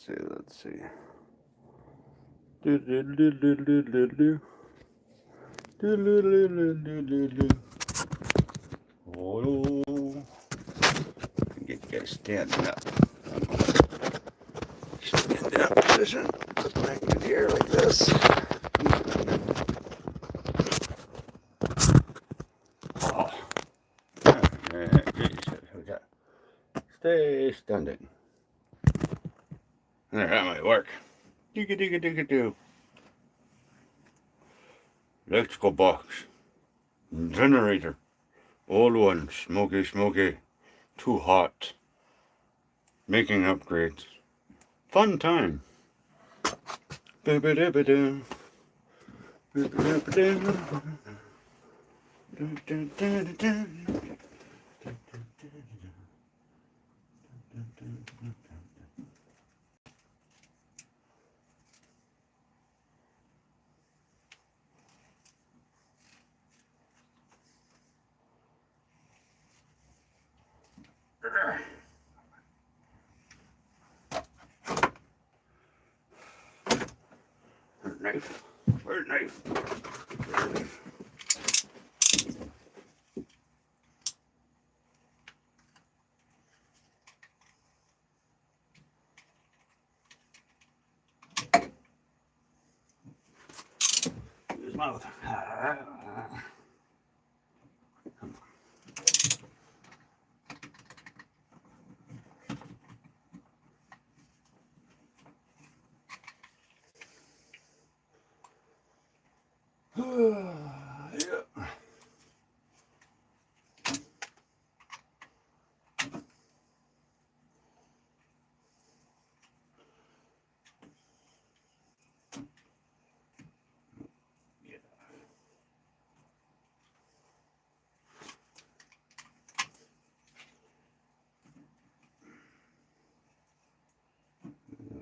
let's see. Do do do do do do do. Do do do do do do do. Oh, get you guys standing up. Stand up position. Put the neck in here like this. Oh. Stay standing. There, that might work. Digga digga digga do. Electrical box. Generator. Old one. Smoky smoky. Too hot. Making upgrades. Fun time. Ba-ba-da-ba-da. Ba-ba-da-ba-da. Da-da-da-da-da. Knife. Where's knife? Where's knife? His mouth. Yeah.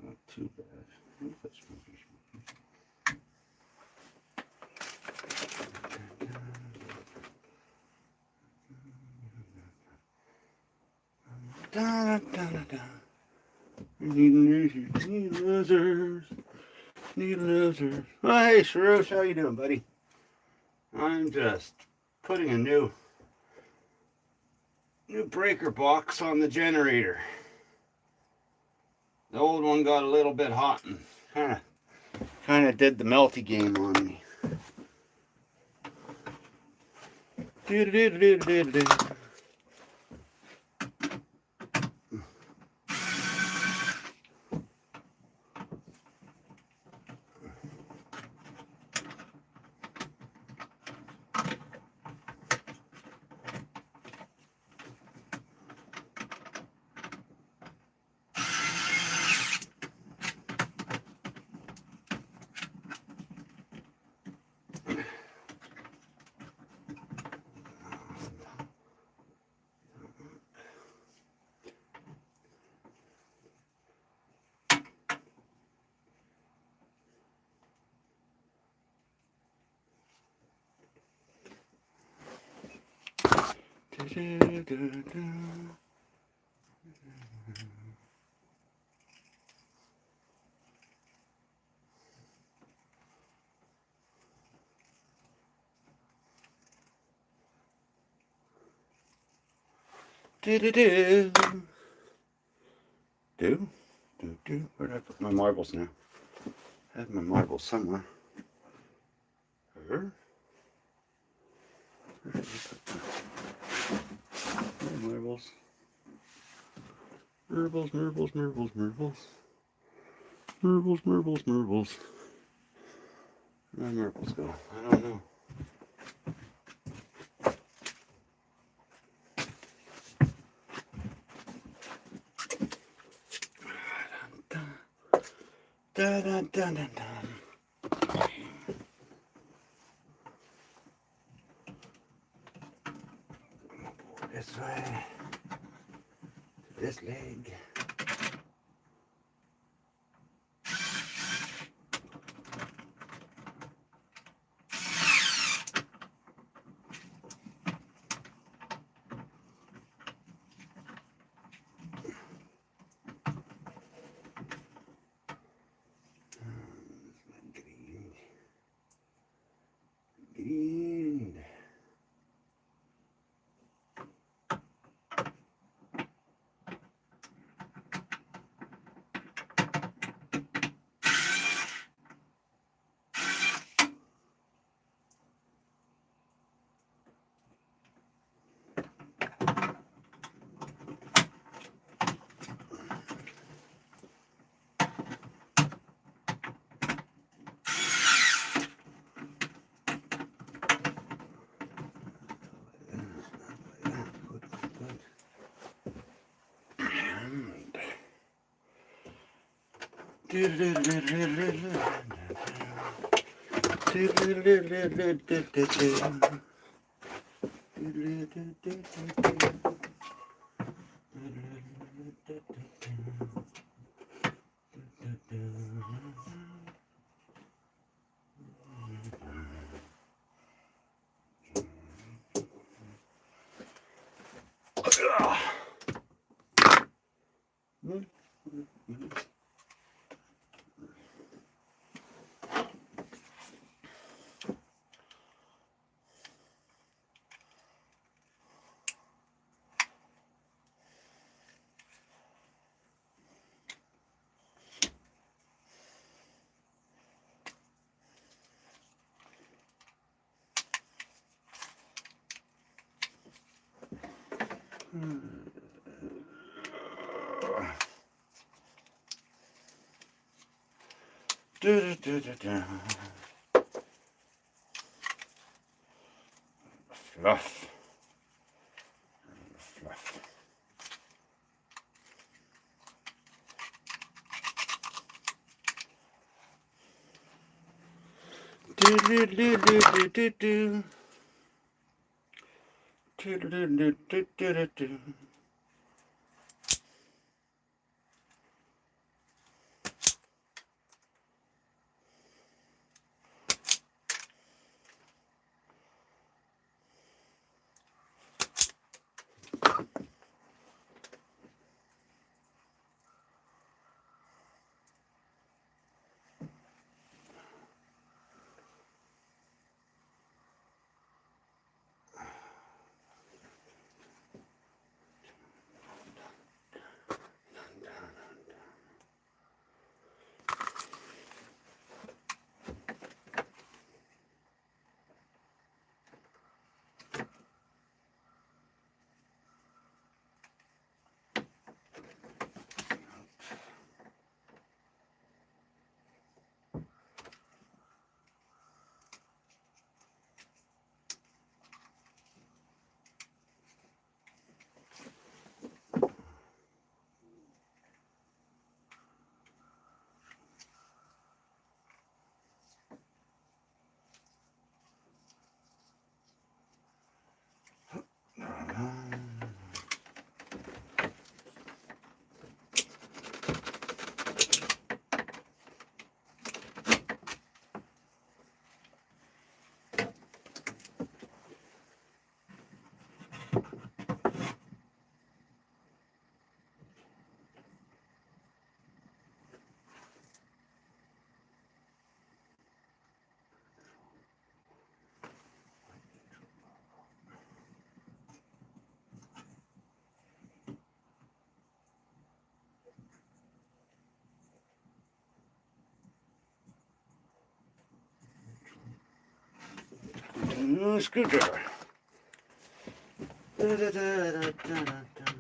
Not too bad. That's smoky, Da, da, da, da. Need losers, need losers, need losers. Oh, hey, Sharush, how you doing, buddy? I'm just putting a new breaker box on the generator. The old one got a little bit hot and kind of did the melty game on me. Do do do do do do. Where did I put my marbles now? I have my marbles somewhere. Where did I put my marbles? Marbles, marbles, marbles, marbles. Marbles, marbles, marbles. Where did my marbles go? I don't know. Dun, dun, dun, dun, dun. This way. This leg. Fluff. Fluff. Do do do do do do do. Do do do do do do do. Screwdriver. Da, da, da, da, da, da.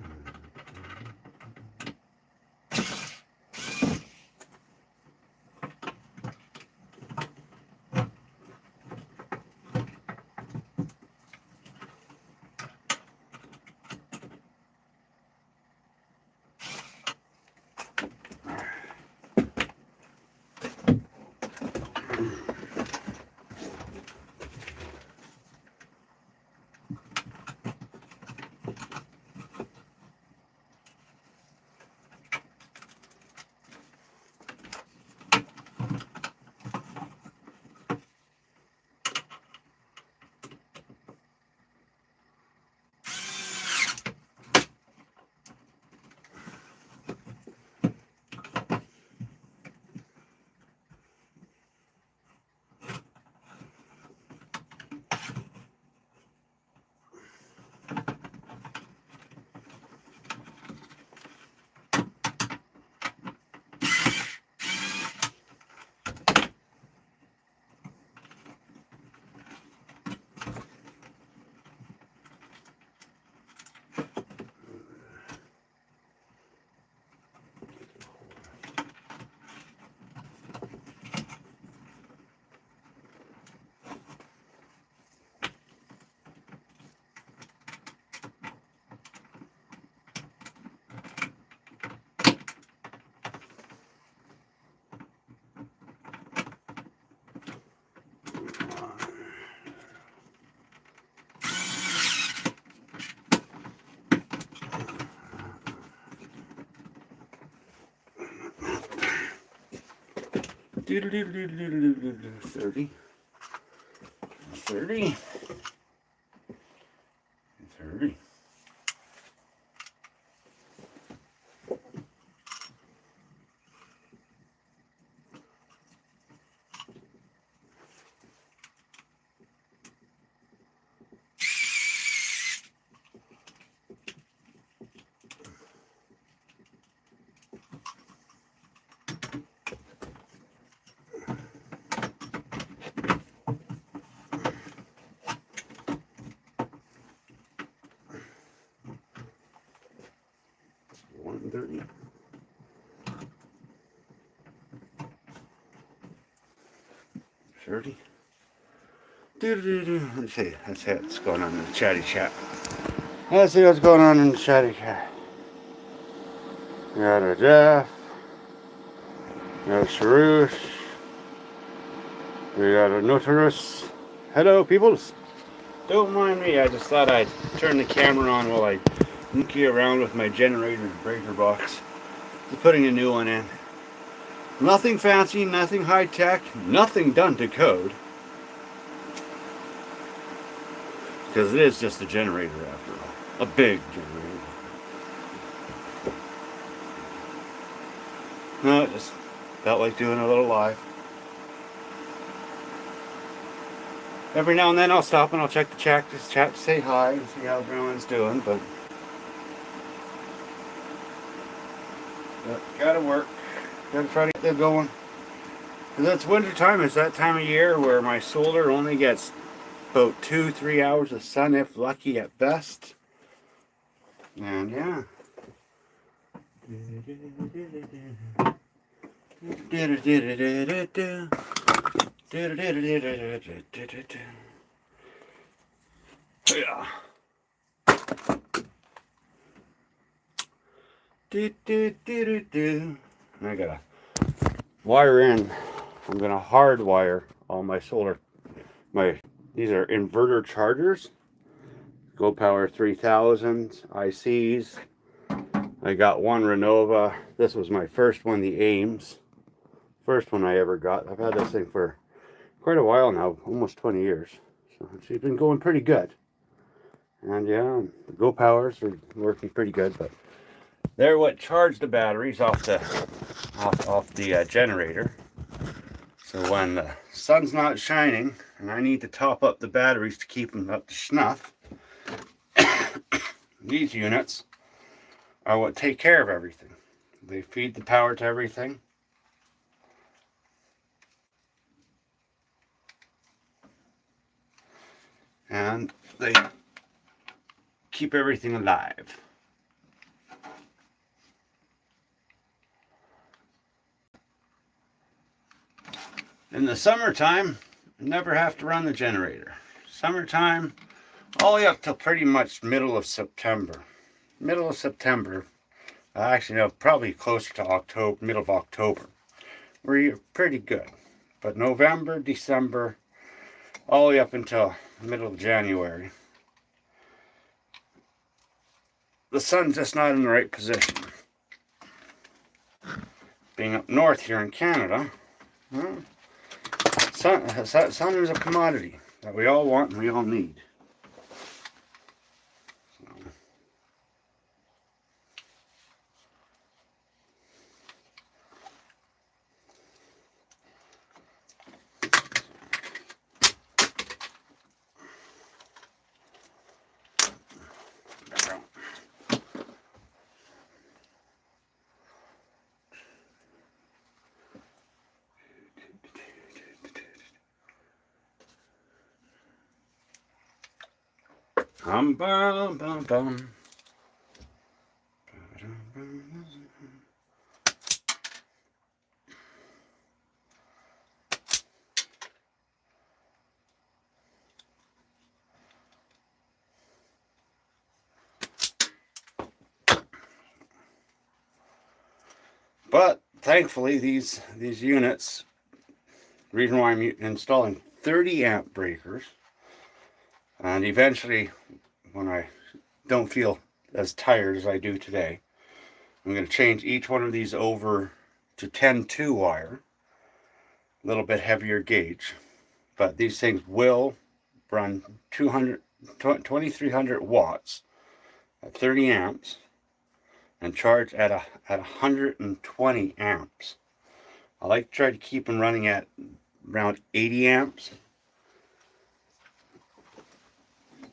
30. 30. 30. $130. $30. Let's see what's going on in the chatty chat. Let's see what's going on in the chatty chat. We got a Jeff. We got a Sharush. We got a Notarus. Hello, peoples. Don't mind me. I just thought I'd turn the camera on while I monkey around with my generator breaker box. Just putting a new one in. Nothing fancy, nothing high tech, nothing done to code. Because it is just a generator after all. A big generator. No, it just felt like doing a little live. Every now and then I'll stop and I'll check the chat, just chat to say hi and see how everyone's doing, but gotta work. Gotta try to get that going. Because it's winter time. It's that time of year where my solar only gets about 2-3 hours of sun, if lucky at best. And yeah. Yeah. And I gotta wire in. I'm gonna hardwire all my solar. These are inverter chargers. Go Power 3000 ICs. I got one Renova. This was my first one, the Ames. First one I ever got. I've had this thing for quite a while now, almost 20 years. So she's been going pretty good. And yeah, the Go Powers are working pretty good, but they're what charge the batteries off the generator. So when the sun's not shining and I need to top up the batteries to keep them up to snuff, these units are what take care of everything. They feed the power to everything. And they keep everything alive. In the summertime, you never have to run the generator. Summertime, all the way up till pretty much middle of September. Middle of September, actually no, probably closer to October, middle of October. We're pretty good. But November, December, all the way up until middle of January, the sun's just not in the right position. Being up north here in Canada, well, sun is a commodity that we all want and we all need. Bum, bum, bum, bum. But thankfully these units, the reason why I'm installing 30 amp breakers, and eventually when I don't feel as tired as I do today, I'm going to change each one of these over to 10-2 wire. a little bit heavier gauge. But these things will run 2300 watts at 30 amps and charge at 120 amps. I like to try to keep them running at around 80 amps.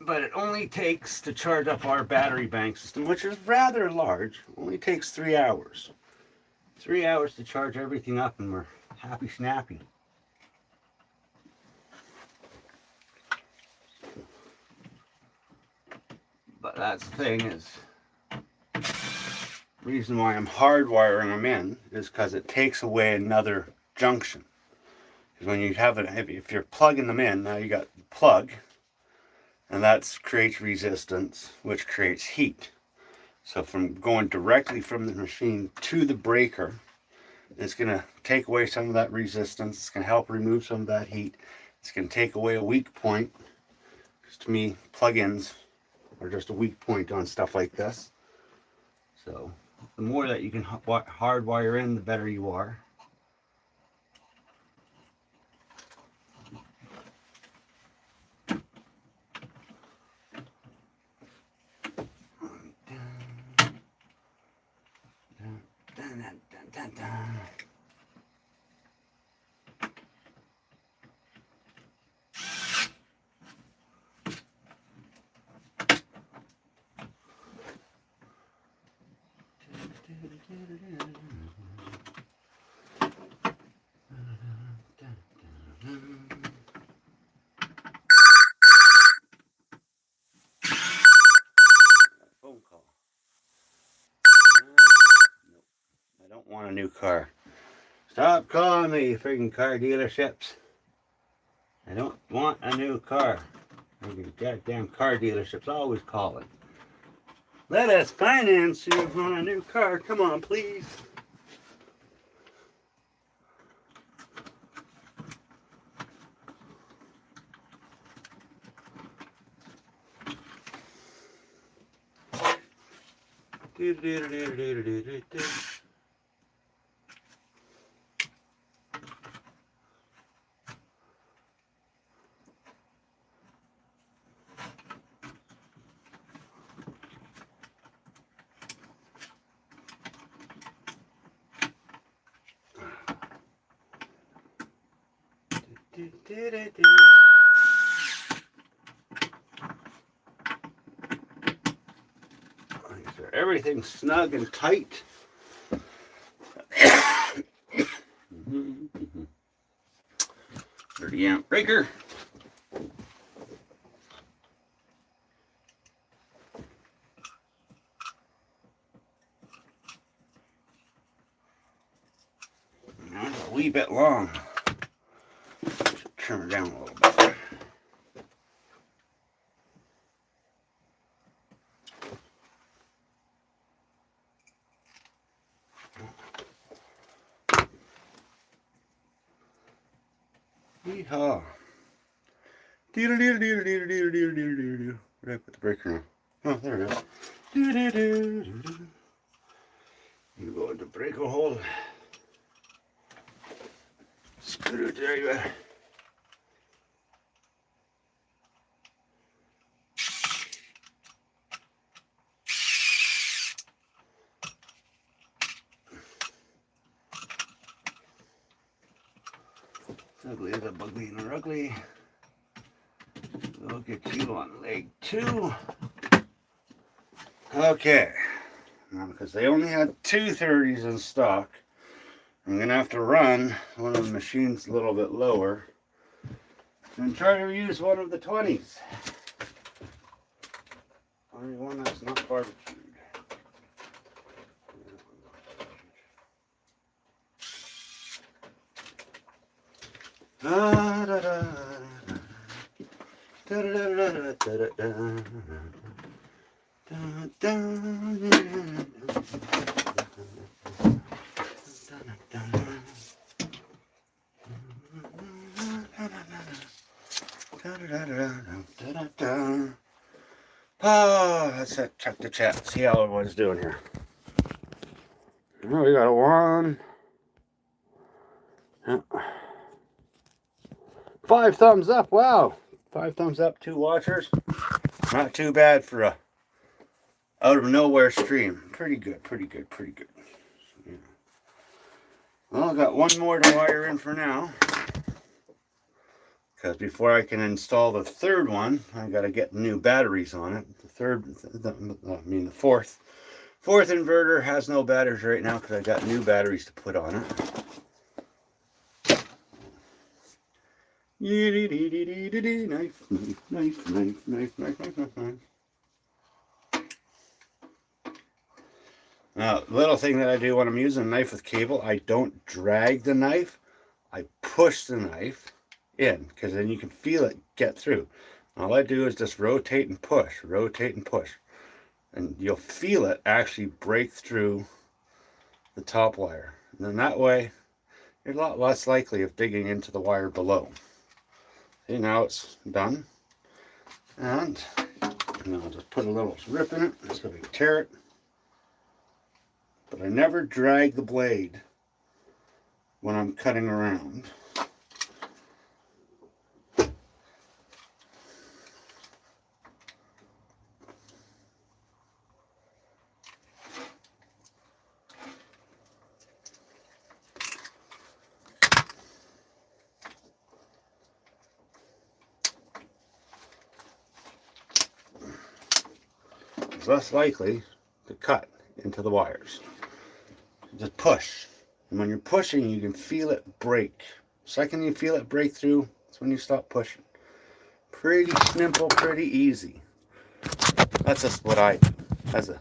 But it only takes to charge up our battery bank system, which is rather large, only takes 3 hours. 3 hours to charge everything up and we're happy snappy. But that's the thing is, the reason why I'm hardwiring them in is because it takes away another junction. Because when you have it, if you're plugging them in, now you got the plug, and that creates resistance, which creates heat. So from going directly from the machine to the breaker, it's going to take away some of that resistance. It's going to help remove some of that heat. It's going to take away a weak point. Because to me, plug-ins are just a weak point on stuff like this. So the more that you can hardwire in, the better you are. Phone call. Nope. I don't want a new car. Stop calling me, you friggin' car dealerships. I don't want a new car. You goddamn car dealerships always calling. Let us finance you on a new car. Come on, please. Everything's snug and tight. 30 amp breaker. Now it's a wee bit long. Trim it down a little bit. Yeehaw. Where did I put the breaker now? Oh, there it is. You go into breaker hole. Screw it, there you are. Ugly is a bugly and a ugly. We'll get you on leg 2. Okay. Now, because they only had 230s in stock, I'm going to have to run one of the machines a little bit lower and try to use one of the 20s. Only one that's not barbecued. Da, da, da, da, da, da, da, da, da. Oh, let's check the chat. See how everyone's doing here. Oh, we got a 1. Yeah. 5 thumbs up. Wow. 5 thumbs up, 2 watchers. Not too bad for a out of nowhere stream. Pretty good, pretty good, pretty good. Yeah. Well, I got one more to wire in for now. Because before I can install the third one, I got to get new batteries on it. The fourth inverter has no batteries right now because I got new batteries to put on it. Knife, knife, knife, knife, knife, knife, knife, knife. Now, little thing that I do when I'm using a knife with cable, I don't drag the knife. I push the knife in, because then you can feel it get through. All I do is just rotate and push, and you'll feel it actually break through the top wire. And then that way, you're a lot less likely of digging into the wire below. See, now it's done. And I'll just put a little rip in it so we tear it. But I never drag the blade when I'm cutting around. It's less likely to cut into the wires. Just push. And when you're pushing, you can feel it break. The second you feel it break through, that's when you stop pushing. Pretty simple, pretty easy. That's just what I do.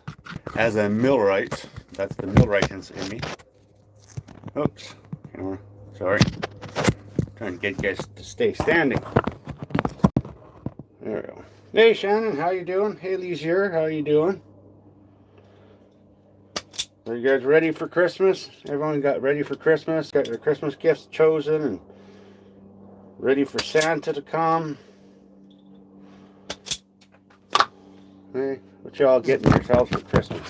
As a millwright, that's the millwright in me. Oops, camera. Sorry. Trying to get you guys to stay standing. There we go. Hey Shannon, how you doing? Haley's here. How you doing? Are you guys ready for Christmas? Everyone got ready for Christmas? Got your Christmas gifts chosen and ready for Santa to come? Hey, what y'all getting yourselves for Christmas?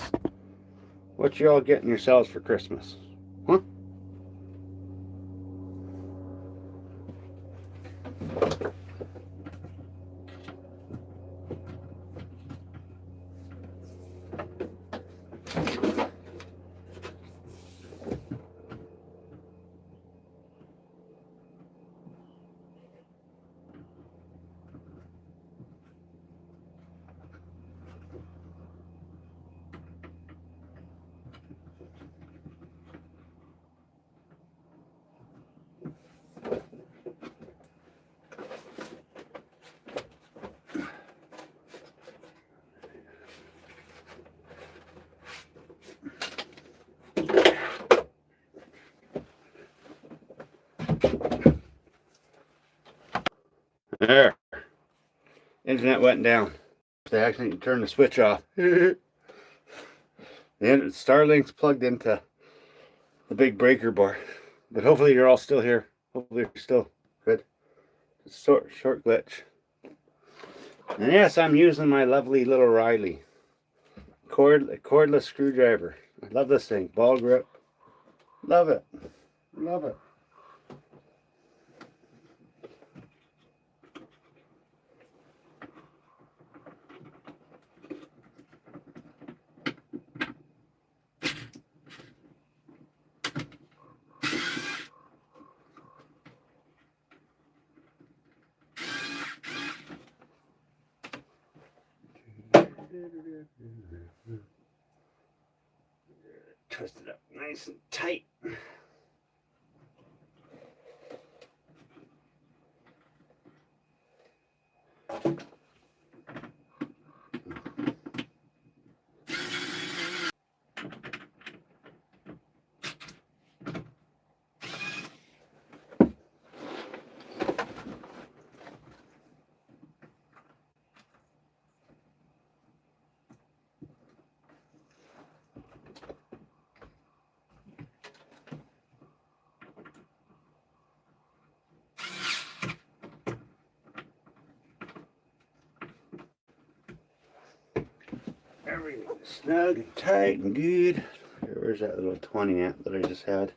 What y'all getting yourselves for Christmas? Huh? There. Internet went down. They actually turned the switch off. The Starlink's plugged into the big breaker board. But hopefully you're all still here. Hopefully you're still good. Short glitch. And yes, I'm using my lovely little Riley cordless screwdriver. I love this thing. Ball grip. Love it. Love it. Twist it up nice and tight. Everything's snug and tight and good. Where's that little 20 amp that I just had?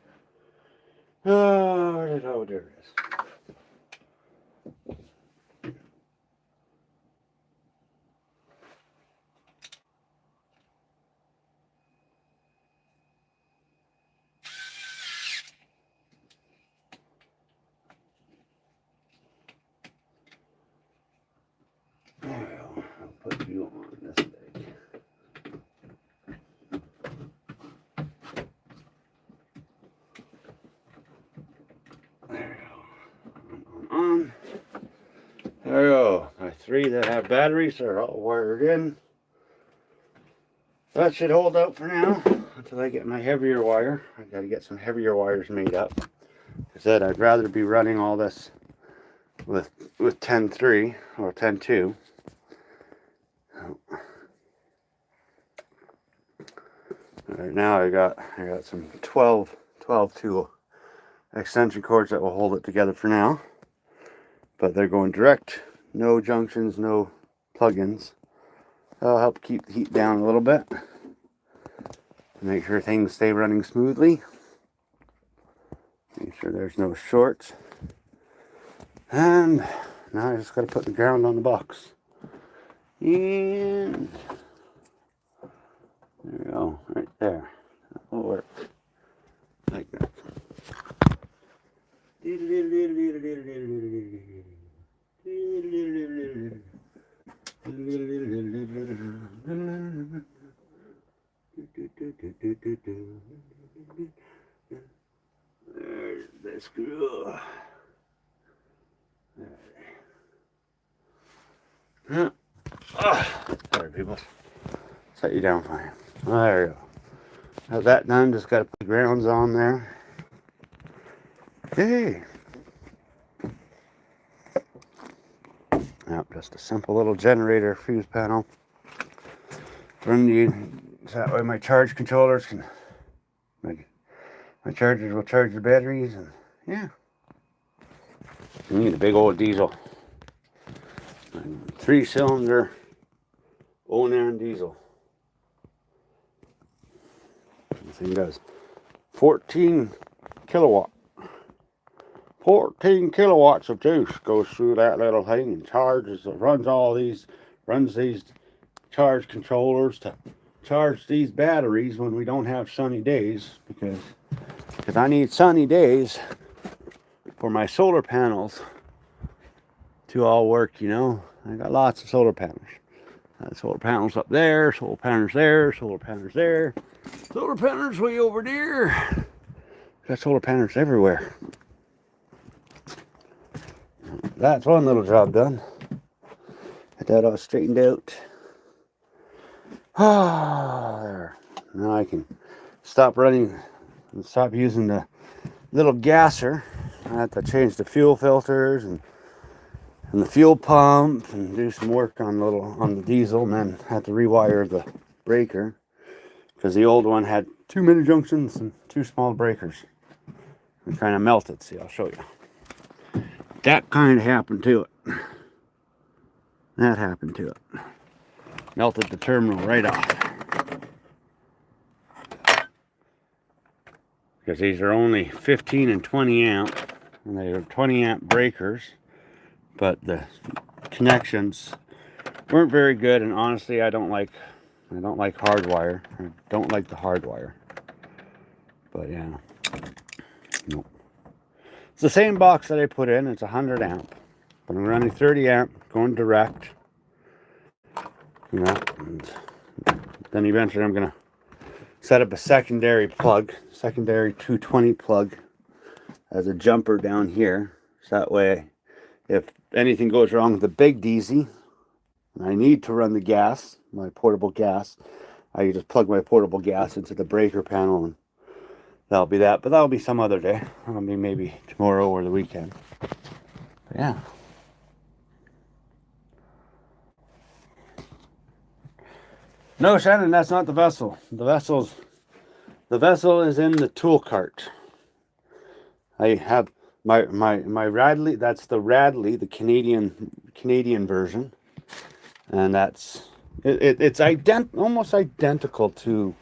Oh, there it is. 3 that have batteries. They're all wired in. That should hold out for now until I get my heavier wire. I got to get some heavier wires made up. I said I'd rather be running all this with 10.3 or 10.2. Right now I got some 12.2 extension cords that will hold it together for now. But they're going direct, no junctions, no plug-ins. That'll help keep the heat down a little bit. Make sure things stay running smoothly. Make sure there's no shorts. And now I just got to put the ground on the box. And there we go, right there. That will work. Like that. There's the screw. Sorry, people. Set you down fine. There we go. Have that done. Just got to put the grounds on there. Hey. Yep, just a simple little generator fuse panel. Run the, so that way my charge controllers can, my chargers will charge the batteries, and yeah. You need a big old diesel. 3-cylinder Onan diesel. This thing does 14 kilowatt. 14 kilowatts of juice goes through that little thing and charges, runs these charge controllers to charge these batteries when we don't have sunny days, because I need sunny days for my solar panels to all work, you know. I got lots of solar panels. Solar panels up there, solar panels there, solar panels there, solar panels way over there. Got solar panels everywhere. That's one little job done. Get that all straightened out. There. Now I can stop running and stop using the little gasser. I have to change the fuel filters and the fuel pump and do some work on the diesel, and then have to rewire the breaker because the old one had too many junctions and too small breakers. It kind of melted. See, I'll show you. That kind of happened to it. That happened to it. Melted the terminal right off. Because these are only 15 and 20 amp, and they are 20 amp breakers, but the connections weren't very good, and honestly I don't like hardwire. I don't like the hardwire. But yeah. Nope. It's the same box that I put in. It's 100 amp. But I'm running 30 amp, going direct. You know, and then eventually I'm gonna set up a secondary plug, secondary 220 plug as a jumper down here. So that way, if anything goes wrong with the big DZ, and I need to run the gas, my portable gas, I can just plug my portable gas into the breaker panel, and that'll be that. But that'll be some other day. That'll be maybe tomorrow or the weekend. But yeah. No, Shannon, that's not the vessel. The vessel is in the tool cart. I have my Radley. That's the Radley, the Canadian version, and that's it's almost identical to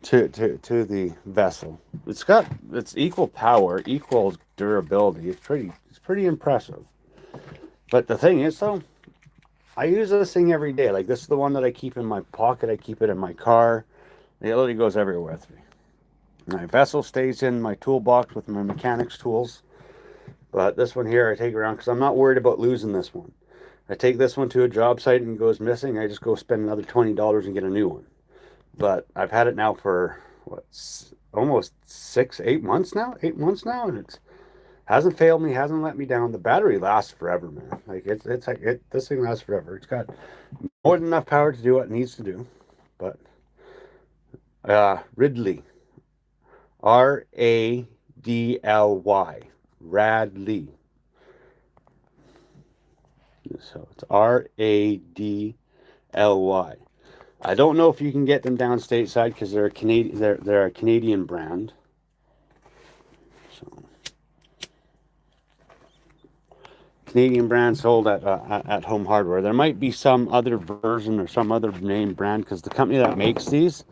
the vessel. It's equal power, equal durability. It's pretty impressive. But the thing is, though, I use this thing every day. Like, this is the one that I keep in my pocket. I keep it in my car. It literally goes everywhere with me. My vessel stays in my toolbox with my mechanics tools. But this one here I take around because I'm not worried about losing this one. I take this one to a job site and it goes missing. I just go spend another $20 and get a new one. But I've had it now for, what, almost 8 months now? 8 months now? And Hasn't failed me, hasn't let me down. The battery lasts forever, man. Like this thing lasts forever. It's got more than enough power to do what it needs to do. But Ridley, Radly, Radly. So it's Radly. I don't know if you can get them down stateside because they're a Canadian. They're a Canadian brand. So Canadian brand sold at Home Hardware. There might be some other version or some other name brand because the company that makes these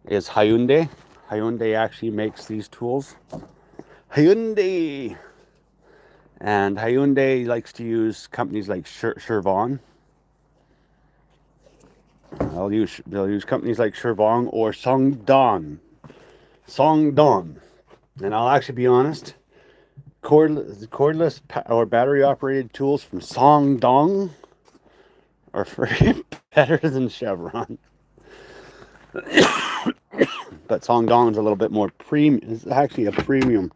is Hyundai. Hyundai actually makes these tools. Hyundai. And Hyundai likes to use companies like Shervon. They'll use companies like Shervon or Songdong. And I'll actually be honest, cordless or battery operated tools from Songdong are better than Chevron. But Songdong is a little bit more premium. It's actually a premium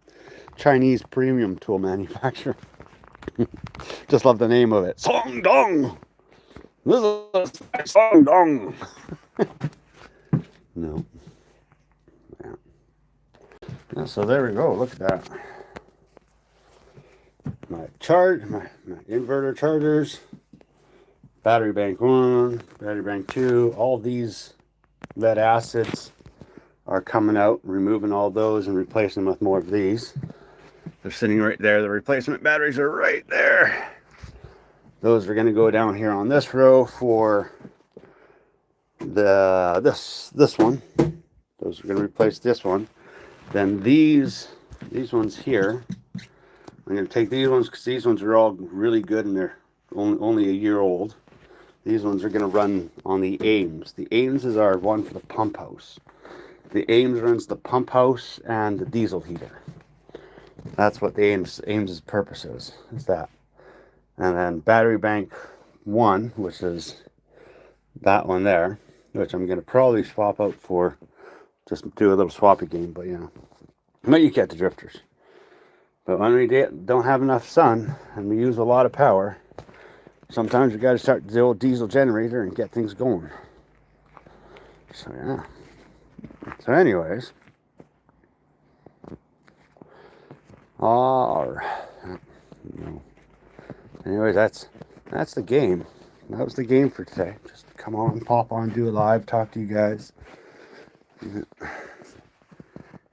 Chinese premium tool manufacturer. Just love the name of it. Songdong. This is Songdong. No. Yeah, so there we go. Look at that. My inverter chargers, battery bank 1, battery bank 2, all these lead acids are coming out, removing all those and replacing them with more of these. They're sitting right there. The replacement batteries are right there. Those are going to go down here on this row for this one. Those are going to replace this one. Then these ones here, I'm going to take these ones because these ones are all really good and they're only a year old. These ones are going to run on the Ames. The Ames is our one for the pump house. The Ames runs the pump house and the diesel heater. That's what the Ames' purpose is that. And then battery bank 1, which is that one there, which I'm going to probably swap out for, just do a little swappy game, but you know, but you get the drifters. But when we don't have enough sun and we use a lot of power, sometimes we got to start the old diesel generator and get things going. So yeah. So anyways, anyways, that's the game. That was the game for today. Just come on, pop on, do a live, talk to you guys.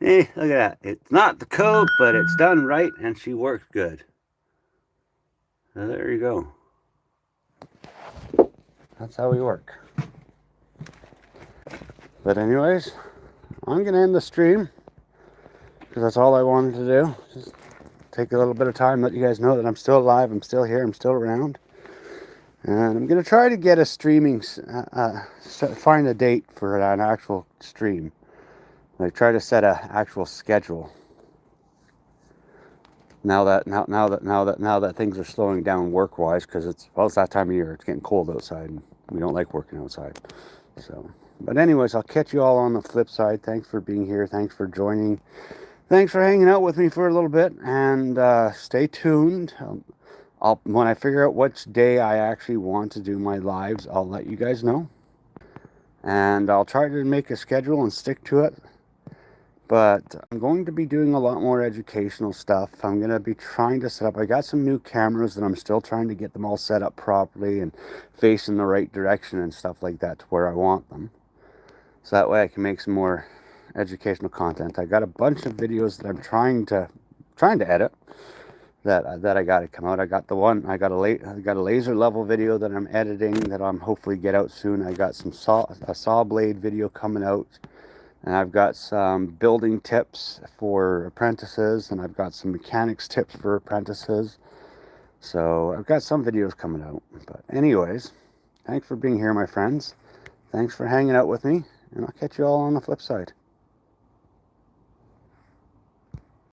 Hey, look at that. It's not the code, but it's done right, and she works good. So there you go. That's how we work. But anyways, I'm going to end the stream because that's all I wanted to do. Just take a little bit of time, let you guys know that I'm still alive, I'm still here, I'm still around. And I'm going to try to get a streaming, find a date for an actual stream. Like try to set an actual schedule. Now that things are slowing down work-wise, because it's that time of year. It's getting cold outside, and we don't like working outside. So, but anyways, I'll catch you all on the flip side. Thanks for being here. Thanks for joining. Thanks for hanging out with me for a little bit, and stay tuned. When I figure out which day I actually want to do my lives, I'll let you guys know, and I'll try to make a schedule and stick to it. But I'm going to be doing a lot more educational stuff. I'm going to be trying to set up, I got some new cameras that I'm still trying to get them all set up properly and facing the right direction and stuff like that to where I want them. So that way I can make some more educational content. I got a bunch of videos that I'm trying to edit that I got to come out. I got a laser level video that I'm editing that I'm hopefully get out soon. I got a saw blade video coming out. And I've got some building tips for apprentices, and I've got some mechanics tips for apprentices. So I've got some videos coming out. But anyways, thanks for being here, my friends. Thanks for hanging out with me, and I'll catch you all on the flip side.